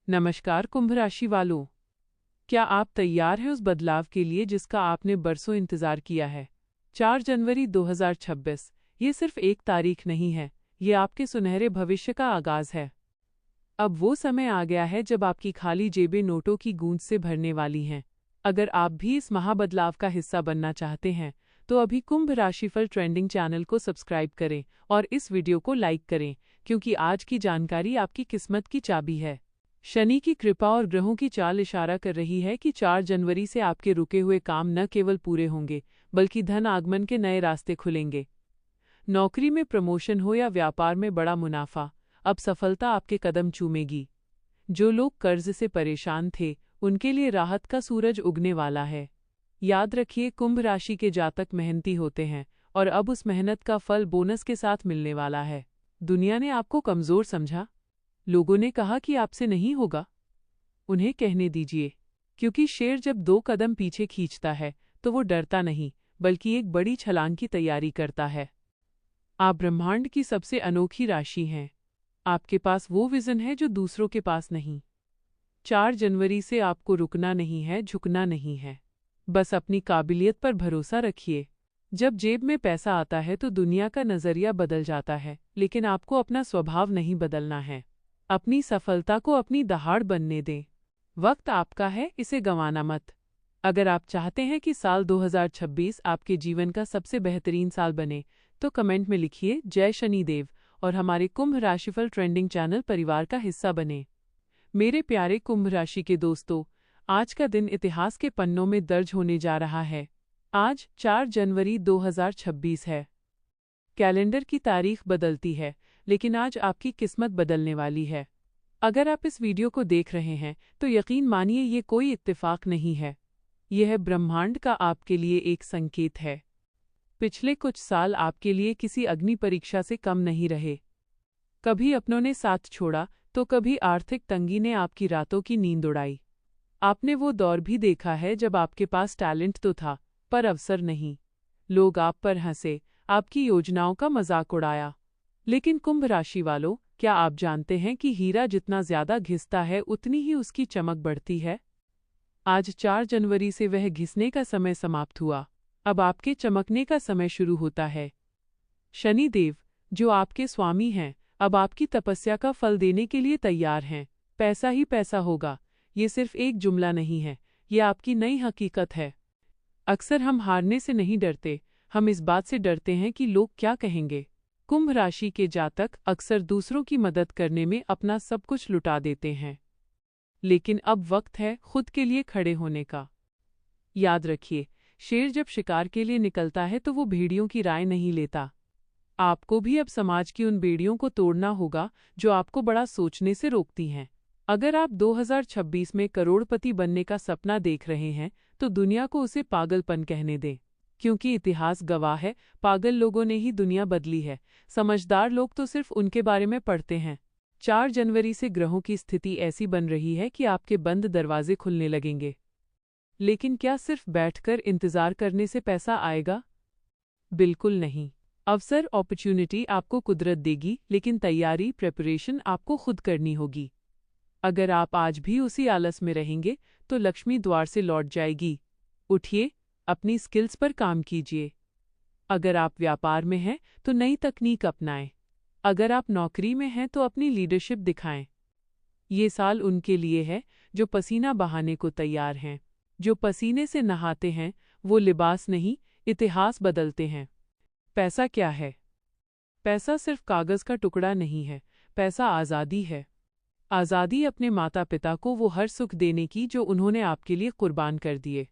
नमस्कार कुंभ राशि वालों, क्या आप तैयार हैं उस बदलाव के लिए जिसका आपने बरसों इंतजार किया है? 4 जनवरी 2026 ये सिर्फ एक तारीख नहीं है, ये आपके सुनहरे भविष्य का आगाज है। अब वो समय आ गया है जब आपकी खाली जेबें नोटों की गूंज से भरने वाली हैं। अगर आप भी इस महाबदलाव का हिस्सा बनना चाहते हैं, तो अभी कुंभ राशिफल ट्रेंडिंग चैनल को सब्सक्राइब करें और इस वीडियो को लाइक करें, क्योंकि आज की जानकारी आपकी किस्मत की चाबी है। शनि की कृपा और ग्रहों की चाल इशारा कर रही है कि 4 जनवरी से आपके रुके हुए काम न केवल पूरे होंगे, बल्कि धन आगमन के नए रास्ते खुलेंगे। नौकरी में प्रमोशन हो या व्यापार में बड़ा मुनाफा, अब सफलता आपके कदम चूमेगी। जो लोग कर्ज से परेशान थे, उनके लिए राहत का सूरज उगने वाला है। याद रखिए, कुंभ राशि के जातक मेहनती होते हैं और अब उस मेहनत का फल बोनस के साथ मिलने वाला है। दुनिया ने आपको कमजोर समझा, लोगों ने कहा कि आपसे नहीं होगा। उन्हें कहने दीजिए, क्योंकि शेर जब 2 कदम पीछे खींचता है तो वो डरता नहीं, बल्कि एक बड़ी छलांग की तैयारी करता है। आप ब्रह्मांड की सबसे अनोखी राशि हैं। आपके पास वो विजन है जो दूसरों के पास नहीं। 4 जनवरी से आपको रुकना नहीं है, झुकना नहीं है। बस अपनी काबिलियत पर भरोसा रखिए। जब जेब में पैसा आता है तो दुनिया का नजरिया बदल जाता है, लेकिन आपको अपना स्वभाव नहीं बदलना है। अपनी सफलता को अपनी दहाड़ बनने दें। वक्त आपका है, इसे गंवाना मत। अगर आप चाहते हैं कि साल 2026 आपके जीवन का सबसे बेहतरीन साल बने, तो कमेंट में लिखिए जय शनिदेव और हमारे कुंभ राशिफल ट्रेंडिंग चैनल परिवार का हिस्सा बने। मेरे प्यारे कुंभ राशि के दोस्तों, आज का दिन इतिहास के पन्नों में दर्ज होने जा रहा है। आज 4 जनवरी 2026 है। कैलेंडर की तारीख बदलती है, लेकिन आज आपकी किस्मत बदलने वाली है। अगर आप इस वीडियो को देख रहे हैं, तो यकीन मानिए ये कोई इत्तेफाक नहीं है। यह ब्रह्मांड का आपके लिए एक संकेत है। पिछले कुछ साल आपके लिए किसी अग्नि परीक्षा से कम नहीं रहे। कभी अपनों ने साथ छोड़ा, तो कभी आर्थिक तंगी ने आपकी रातों की नींद उड़ाई। आपने वो दौर भी देखा है जब आपके पास टैलेंट तो था, पर अवसर नहीं। लोग आप पर हंसे, आपकी योजनाओं का मजाक उड़ाया। लेकिन कुंभ राशि वालों, क्या आप जानते हैं कि हीरा जितना ज्यादा घिसता है, उतनी ही उसकी चमक बढ़ती है? आज 4 जनवरी से वह घिसने का समय समाप्त हुआ। अब आपके चमकने का समय शुरू होता है। शनिदेव, जो आपके स्वामी हैं, अब आपकी तपस्या का फल देने के लिए तैयार हैं। पैसा ही पैसा होगा, ये सिर्फ एक जुमला नहीं है, ये आपकी नई हकीकत है। अक्सर हम हारने से नहीं डरते, हम इस बात से डरते हैं कि लोग क्या कहेंगे। कुंभ राशि के जातक अक्सर दूसरों की मदद करने में अपना सब कुछ लुटा देते हैं, लेकिन अब वक्त है खुद के लिए खड़े होने का। याद रखिए, शेर जब शिकार के लिए निकलता है तो वो भेड़ियों की राय नहीं लेता। आपको भी अब समाज की उन बेड़ियों को तोड़ना होगा जो आपको बड़ा सोचने से रोकती हैं। अगर आप 2026 में करोड़पति बनने का सपना देख रहे हैं, तो दुनिया को उसे पागलपन कहने दें, क्योंकि इतिहास गवाह है, पागल लोगों ने ही दुनिया बदली है। समझदार लोग तो सिर्फ उनके बारे में पढ़ते हैं। 4 जनवरी से ग्रहों की स्थिति ऐसी बन रही है कि आपके बंद दरवाजे खुलने लगेंगे। लेकिन क्या सिर्फ बैठकर इंतजार करने से पैसा आएगा? बिल्कुल नहीं। अवसर, अपॉर्चुनिटी आपको कुदरत देगी, लेकिन तैयारी, प्रिपरेशन आपको खुद करनी होगी। अगर आप आज भी उसी आलस में रहेंगे, तो लक्ष्मी द्वार से लौट जाएगी। उठिए, अपनी स्किल्स पर काम कीजिए। अगर आप व्यापार में हैं, तो नई तकनीक अपनाएं। अगर आप नौकरी में हैं, तो अपनी लीडरशिप दिखाएं। ये साल उनके लिए है जो पसीना बहाने को तैयार हैं। जो पसीने से नहाते हैं, वो लिबास नहीं, इतिहास बदलते हैं। पैसा क्या है? पैसा सिर्फ कागज का टुकड़ा नहीं है, पैसा आज़ादी है। आज़ादी अपने माता पिता को वो हर सुख देने की जो उन्होंने आपके लिए कुर्बान कर दिए।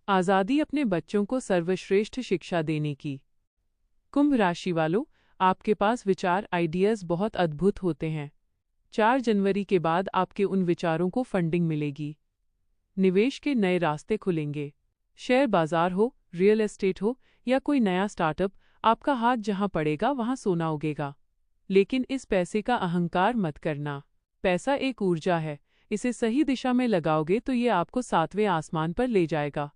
आज़ादी अपने बच्चों को सर्वश्रेष्ठ शिक्षा देने की। कुंभ राशि वालों, आपके पास विचार, आइडियाज़ बहुत अद्भुत होते हैं। 4 जनवरी के बाद आपके उन विचारों को फंडिंग मिलेगी। निवेश के नए रास्ते खुलेंगे। शेयर बाजार हो, रियल एस्टेट हो या कोई नया स्टार्टअप, आपका हाथ जहां पड़ेगा वहां सोना उगेगा। लेकिन इस पैसे का अहंकार मत करना। पैसा एक ऊर्जा है, इसे सही दिशा में लगाओगे तो ये आपको 7वें आसमान पर ले जाएगा।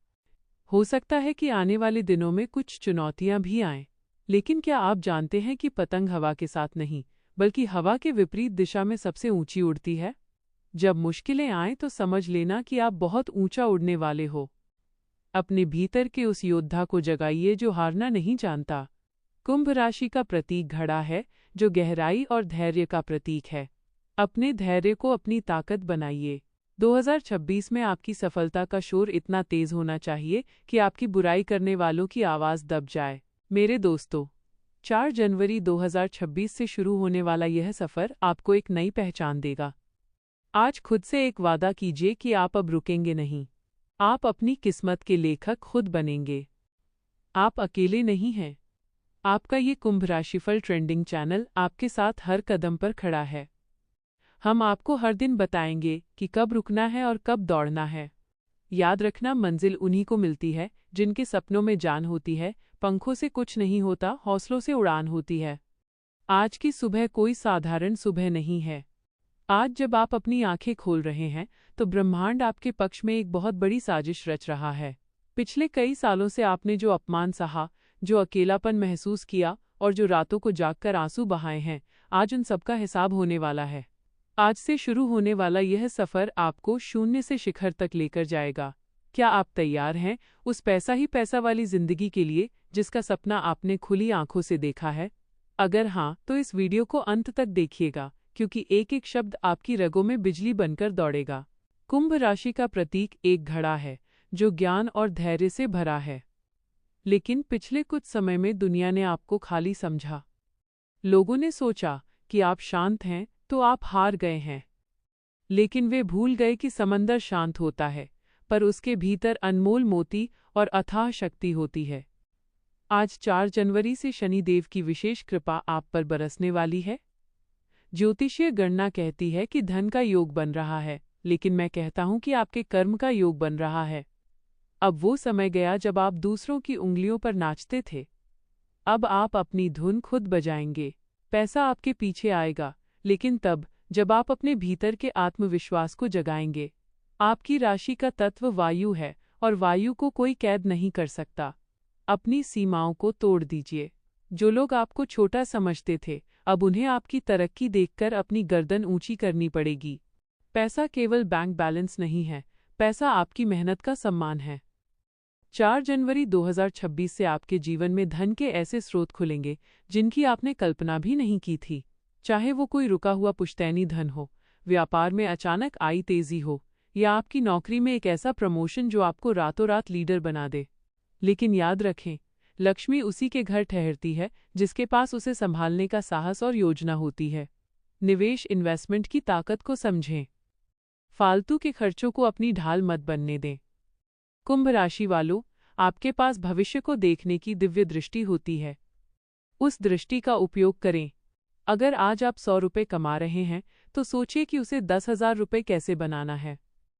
हो सकता है कि आने वाले दिनों में कुछ चुनौतियां भी आएं, लेकिन क्या आप जानते हैं कि पतंग हवा के साथ नहीं, बल्कि हवा के विपरीत दिशा में सबसे ऊंची उड़ती है? जब मुश्किलें आएं तो समझ लेना कि आप बहुत ऊंचा उड़ने वाले हो। अपने भीतर के उस योद्धा को जगाइए जो हारना नहीं जानता। कुंभ राशि का प्रतीक घड़ा है, जो गहराई और धैर्य का प्रतीक है। अपने धैर्य को अपनी ताकत बनाइए। 2026 में आपकी सफलता का शोर इतना तेज होना चाहिए कि आपकी बुराई करने वालों की आवाज़ दब जाए। मेरे दोस्तों, 4 जनवरी 2026 से शुरू होने वाला यह सफ़र आपको एक नई पहचान देगा। आज खुद से एक वादा कीजिए कि आप अब रुकेंगे नहीं। आप अपनी किस्मत के लेखक खुद बनेंगे। आप अकेले नहीं हैं। आपका ये कुंभ राशिफल ट्रेंडिंग चैनल आपके साथ हर कदम पर खड़ा है। हम आपको हर दिन बताएंगे कि कब रुकना है और कब दौड़ना है। याद रखना, मंजिल उन्हीं को मिलती है जिनके सपनों में जान होती है। पंखों से कुछ नहीं होता, हौसलों से उड़ान होती है। आज की सुबह कोई साधारण सुबह नहीं है। आज जब आप अपनी आंखें खोल रहे हैं तो ब्रह्मांड आपके पक्ष में एक बहुत बड़ी साजिश रच रहा है। पिछले कई सालों से आपने जो अपमान सहा, जो अकेलापन महसूस किया और जो रातों को जागकर आंसू बहाए हैं, आज उन सबका हिसाब होने वाला है। आज से शुरू होने वाला यह सफ़र आपको शून्य से शिखर तक लेकर जाएगा। क्या आप तैयार हैं उस पैसा ही पैसा वाली जिंदगी के लिए जिसका सपना आपने खुली आंखों से देखा है? अगर हाँ, तो इस वीडियो को अंत तक देखिएगा, क्योंकि एक एक शब्द आपकी रगों में बिजली बनकर दौड़ेगा। कुंभ राशि का प्रतीक एक घड़ा है, जो ज्ञान और धैर्य से भरा है। लेकिन पिछले कुछ समय में दुनिया ने आपको खाली समझा। लोगों ने सोचा कि आप शांत हैं तो आप हार गए हैं। लेकिन वे भूल गए कि समंदर शांत होता है, पर उसके भीतर अनमोल मोती और अथाह शक्ति होती है। आज 4 जनवरी से शनिदेव की विशेष कृपा आप पर बरसने वाली है। ज्योतिषीय गणना कहती है कि धन का योग बन रहा है, लेकिन मैं कहता हूं कि आपके कर्म का योग बन रहा है। अब वो समय गया जब आप दूसरों की उंगलियों पर नाचते थे। अब आप अपनी धुन खुद बजाएंगे। पैसा आपके पीछे आएगा, लेकिन तब जब आप अपने भीतर के आत्मविश्वास को जगाएंगे। आपकी राशि का तत्व वायु है और वायु को कोई कैद नहीं कर सकता। अपनी सीमाओं को तोड़ दीजिए। जो लोग आपको छोटा समझते थे, अब उन्हें आपकी तरक्की देखकर अपनी गर्दन ऊंची करनी पड़ेगी। पैसा केवल बैंक बैलेंस नहीं है, पैसा आपकी मेहनत का सम्मान है। 4 जनवरी 2026 से आपके जीवन में धन के ऐसे स्रोत खुलेंगे जिनकी आपने कल्पना भी नहीं की थी। चाहे वो कोई रुका हुआ पुश्तैनी धन हो, व्यापार में अचानक आई तेजी हो, या आपकी नौकरी में एक ऐसा प्रमोशन जो आपको रातों रात लीडर बना दे। लेकिन याद रखें, लक्ष्मी उसी के घर ठहरती है जिसके पास उसे संभालने का साहस और योजना होती है। निवेश इन्वेस्टमेंट की ताकत को समझें। फालतू के खर्चों को अपनी ढाल मत बनने दें। कुंभ राशि वालों, आपके पास भविष्य को देखने की दिव्य दृष्टि होती है। उस दृष्टि का उपयोग करें। अगर आज आप 100 रुपये कमा रहे हैं, तो सोचिए कि उसे 10,000 रुपये कैसे बनाना है।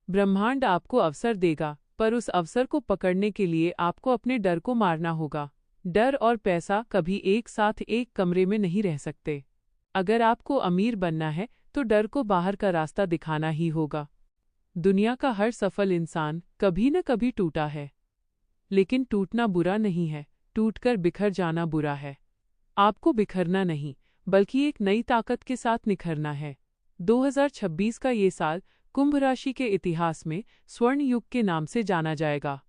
ब्रह्मांड आपको अवसर देगा, पर उस अवसर को पकड़ने के लिए आपको अपने डर को मारना होगा। डर और पैसा कभी एक साथ एक कमरे में नहीं रह सकते। अगर आपको अमीर बनना है, तो डर को बाहर का रास्ता दिखाना ही होगा। दुनिया का हर सफल इंसान कभी न कभी टूटा है, लेकिन टूटना बुरा नहीं है, टूटकर बिखर जाना बुरा है। आपको बिखरना नहीं, बल्कि एक नई ताकत के साथ निखरना है। 2026 का ये साल कुंभ राशि के इतिहास में स्वर्ण युग के नाम से जाना जाएगा।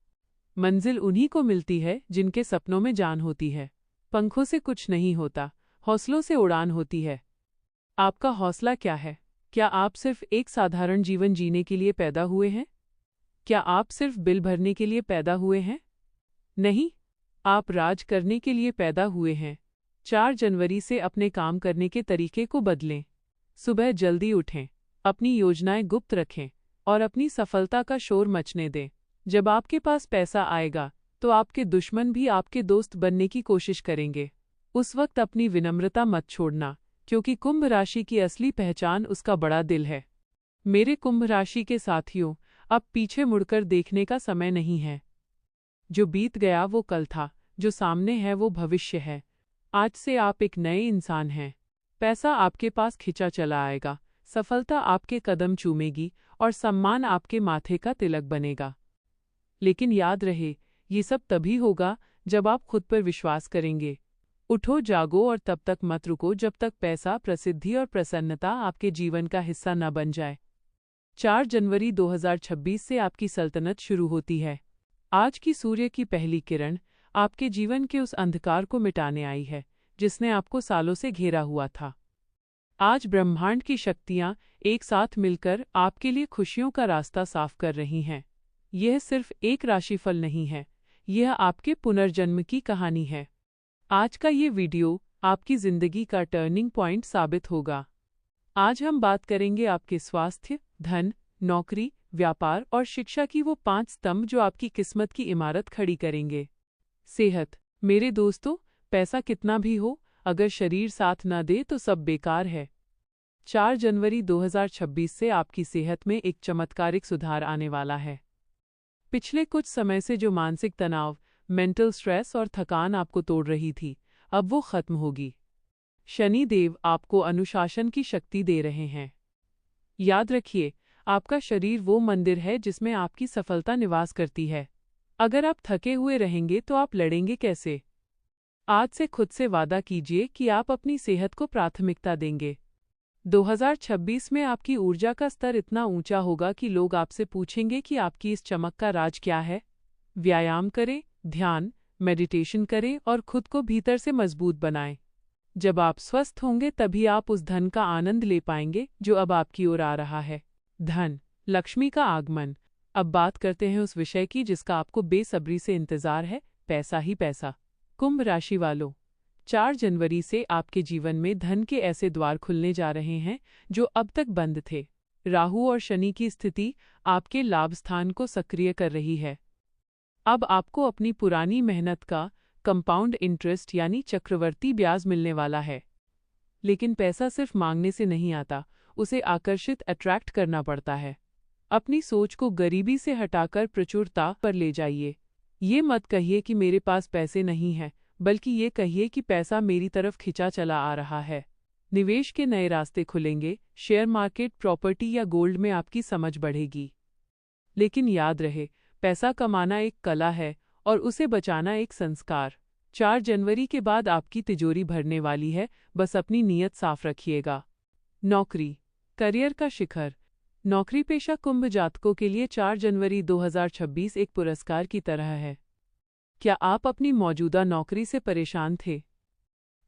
मंजिल उन्हीं को मिलती है जिनके सपनों में जान होती है। पंखों से कुछ नहीं होता, हौसलों से उड़ान होती है। आपका हौसला क्या है? क्या आप सिर्फ एक साधारण जीवन जीने के लिए पैदा हुए हैं? क्या आप सिर्फ बिल भरने के लिए पैदा हुए हैं? नहीं, आप राज करने के लिए पैदा हुए हैं। 4 जनवरी से अपने काम करने के तरीके को बदलें। सुबह जल्दी उठें, अपनी योजनाएं गुप्त रखें और अपनी सफलता का शोर मचने दें। जब आपके पास पैसा आएगा, तो आपके दुश्मन भी आपके दोस्त बनने की कोशिश करेंगे। उस वक्त अपनी विनम्रता मत छोड़ना, क्योंकि कुंभ राशि की असली पहचान उसका बड़ा दिल है। मेरे कुंभ राशि के साथियों, अब पीछे मुड़कर देखने का समय नहीं है। जो बीत गया वो कल था, जो सामने है वो भविष्य है। आज से आप एक नए इंसान हैं। पैसा आपके पास खिंचा चला आएगा, सफलता आपके कदम चूमेगी और सम्मान आपके माथे का तिलक बनेगा। लेकिन याद रहे, ये सब तभी होगा जब आप खुद पर विश्वास करेंगे। उठो, जागो और तब तक मत रुको जब तक पैसा, प्रसिद्धि और प्रसन्नता आपके जीवन का हिस्सा न बन जाए। 4 जनवरी 2026 से आपकी सल्तनत शुरू होती है। आज की सूर्य की पहली किरण आपके जीवन के उस अंधकार को मिटाने आई है, जिसने आपको सालों से घेरा हुआ था। आज ब्रह्मांड की शक्तियाँ एक साथ मिलकर आपके लिए खुशियों का रास्ता साफ कर रही हैं। यह सिर्फ एक राशिफल नहीं है, यह आपके पुनर्जन्म की कहानी है। आज का ये वीडियो आपकी ज़िंदगी का टर्निंग पॉइंट साबित होगा। आज हम बात करेंगे आपके स्वास्थ्य, धन, नौकरी, व्यापार और शिक्षा की वो 5 स्तंभ जो आपकी किस्मत की इमारत खड़ी करेंगे। सेहत। मेरे दोस्तों, पैसा कितना भी हो, अगर शरीर साथ न दे तो सब बेकार है। 4 जनवरी 2026 से आपकी सेहत में एक चमत्कारिक सुधार आने वाला है। पिछले कुछ समय से जो मानसिक तनाव, मेंटल स्ट्रेस और थकान आपको तोड़ रही थी, अब वो खत्म होगी। शनि देव आपको अनुशासन की शक्ति दे रहे हैं। याद रखिए, आपका शरीर वो मंदिर है जिसमें आपकी सफलता निवास करती है। अगर आप थके हुए रहेंगे तो आप लड़ेंगे कैसे? आज से खुद से वादा कीजिए कि आप अपनी सेहत को प्राथमिकता देंगे। 2026 में आपकी ऊर्जा का स्तर इतना ऊंचा होगा कि लोग आपसे पूछेंगे कि आपकी इस चमक का राज क्या है। व्यायाम करें, ध्यान, मेडिटेशन करें और खुद को भीतर से मजबूत बनाएं। जब आप स्वस्थ होंगे तभी आप उस धन का आनंद ले पाएंगे जो अब आपकी ओर आ रहा है। धन, लक्ष्मी का आगमन। अब बात करते हैं उस विषय की जिसका आपको बेसब्री से इंतजार है, पैसा ही पैसा। कुंभ राशि वालों, 4 जनवरी से आपके जीवन में धन के ऐसे द्वार खुलने जा रहे हैं जो अब तक बंद थे। राहु और शनि की स्थिति आपके लाभ स्थान को सक्रिय कर रही है। अब आपको अपनी पुरानी मेहनत का कंपाउंड इंटरेस्ट यानी चक्रवर्ती ब्याज मिलने वाला है। लेकिन पैसा सिर्फ मांगने से नहीं आता, उसे आकर्षित अट्रैक्ट करना पड़ता है। अपनी सोच को गरीबी से हटाकर प्रचुरता पर ले जाइए। ये मत कहिए कि मेरे पास पैसे नहीं हैं, बल्कि ये कहिए कि पैसा मेरी तरफ खिंचा चला आ रहा है। निवेश के नए रास्ते खुलेंगे, शेयर मार्केट, प्रॉपर्टी या गोल्ड में आपकी समझ बढ़ेगी। लेकिन याद रहे, पैसा कमाना एक कला है और उसे बचाना एक संस्कार। 4 जनवरी के बाद आपकी तिजोरी भरने वाली है, बस अपनी नीयत साफ रखिएगा। नौकरी, करियर का शिखर। नौकरी पेशा कुंभ जातकों के लिए 4 जनवरी 2026 एक पुरस्कार की तरह है। क्या आप अपनी मौजूदा नौकरी से परेशान थे?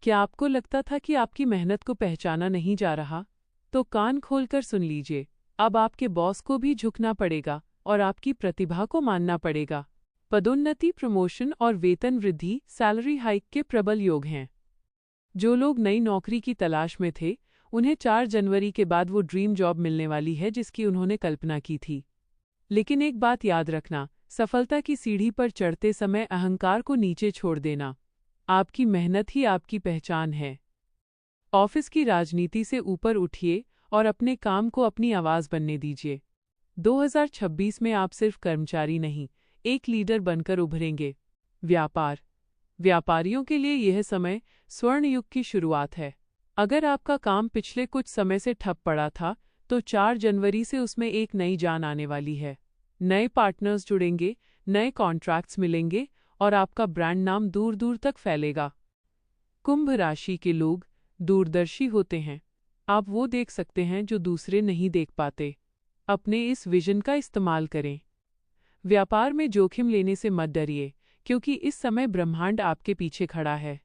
क्या आपको लगता था कि आपकी मेहनत को पहचाना नहीं जा रहा? तो कान खोलकर सुन लीजिए, अब आपके बॉस को भी झुकना पड़ेगा और आपकी प्रतिभा को मानना पड़ेगा। पदोन्नति, प्रमोशन और वेतन वृद्धि, सैलरी हाइक के प्रबल योग हैं। जो लोग नई नौकरी की तलाश में थे, उन्हें 4 जनवरी के बाद वो ड्रीम जॉब मिलने वाली है जिसकी उन्होंने कल्पना की थी। लेकिन एक बात याद रखना, सफलता की सीढ़ी पर चढ़ते समय अहंकार को नीचे छोड़ देना। आपकी मेहनत ही आपकी पहचान है। ऑफिस की राजनीति से ऊपर उठिए और अपने काम को अपनी आवाज़ बनने दीजिए। 2026 में आप सिर्फ कर्मचारी नहीं, एक लीडर बनकर उभरेंगे। व्यापार, व्यापारियों के लिए यह समय स्वर्ण युग की शुरुआत है। अगर आपका काम पिछले कुछ समय से ठप पड़ा था, तो 4 जनवरी से उसमें एक नई जान आने वाली है। नए पार्टनर्स जुड़ेंगे, नए कॉन्ट्रैक्ट्स मिलेंगे और आपका ब्रांड नाम दूर दूर तक फैलेगा। कुंभ राशि के लोग दूरदर्शी होते हैं। आप वो देख सकते हैं जो दूसरे नहीं देख पाते। अपने इस विजन का इस्तेमाल करें। व्यापार में जोखिम लेने से मत डरिए, क्योंकि इस समय ब्रह्मांड आपके पीछे खड़ा है।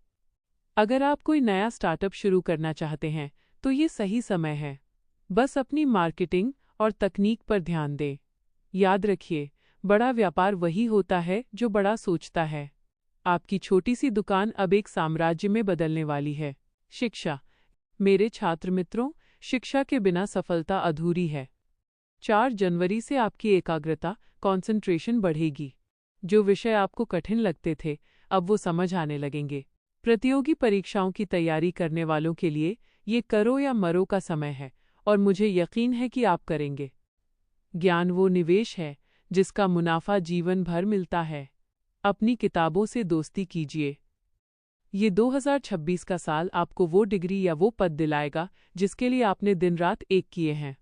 अगर आप कोई नया स्टार्टअप शुरू करना चाहते हैं, तो ये सही समय है। बस अपनी मार्केटिंग और तकनीक पर ध्यान दें। याद रखिए, बड़ा व्यापार वही होता है जो बड़ा सोचता है। आपकी छोटी सी दुकान अब एक साम्राज्य में बदलने वाली है। शिक्षा, मेरे छात्र मित्रों, शिक्षा के बिना सफलता अधूरी है। 4 जनवरी से आपकी एकाग्रता, कंसंट्रेशन बढ़ेगी। जो विषय आपको कठिन लगते थे, अब वो समझ आने लगेंगे। प्रतियोगी परीक्षाओं की तैयारी करने वालों के लिए ये करो या मरो का समय है और मुझे यकीन है कि आप करेंगे। ज्ञान वो निवेश है जिसका मुनाफा जीवन भर मिलता है। अपनी किताबों से दोस्ती कीजिए। ये 2026 का साल आपको वो डिग्री या वो पद दिलाएगा जिसके लिए आपने दिन रात एक किए हैं।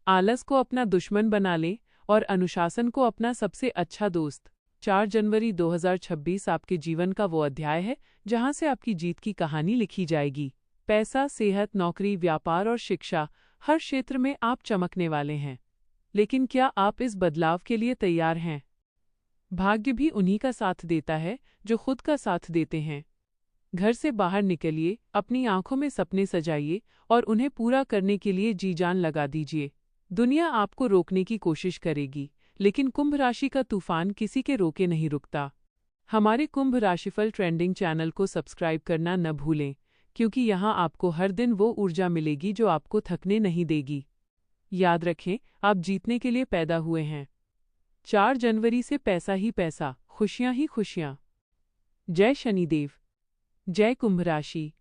आलस को अपना दुश्मन बना लें और अनुशासन को अपना सबसे अच्छा दोस्त। 4 जनवरी 2026 आपके जीवन का वो अध्याय है जहां से आपकी जीत की कहानी लिखी जाएगी। पैसा, सेहत, नौकरी, व्यापार और शिक्षा, हर क्षेत्र में आप चमकने वाले हैं। लेकिन क्या आप इस बदलाव के लिए तैयार हैं? भाग्य भी उन्हीं का साथ देता है जो खुद का साथ देते हैं। घर से बाहर निकलिए, अपनी आंखों में सपने सजाइए और उन्हें पूरा करने के लिए जी जान लगा दीजिए। दुनिया आपको रोकने की कोशिश करेगी, लेकिन कुंभ राशि का तूफान किसी के रोके नहीं रुकता। हमारे कुंभ राशिफल ट्रेंडिंग चैनल को सब्सक्राइब करना न भूलें, क्योंकि यहाँ आपको हर दिन वो ऊर्जा मिलेगी जो आपको थकने नहीं देगी। याद रखें, आप जीतने के लिए पैदा हुए हैं। 4 जनवरी से पैसा ही पैसा, खुशियाँ ही खुशियाँ। जय शनिदेव। जय कुंभ राशि।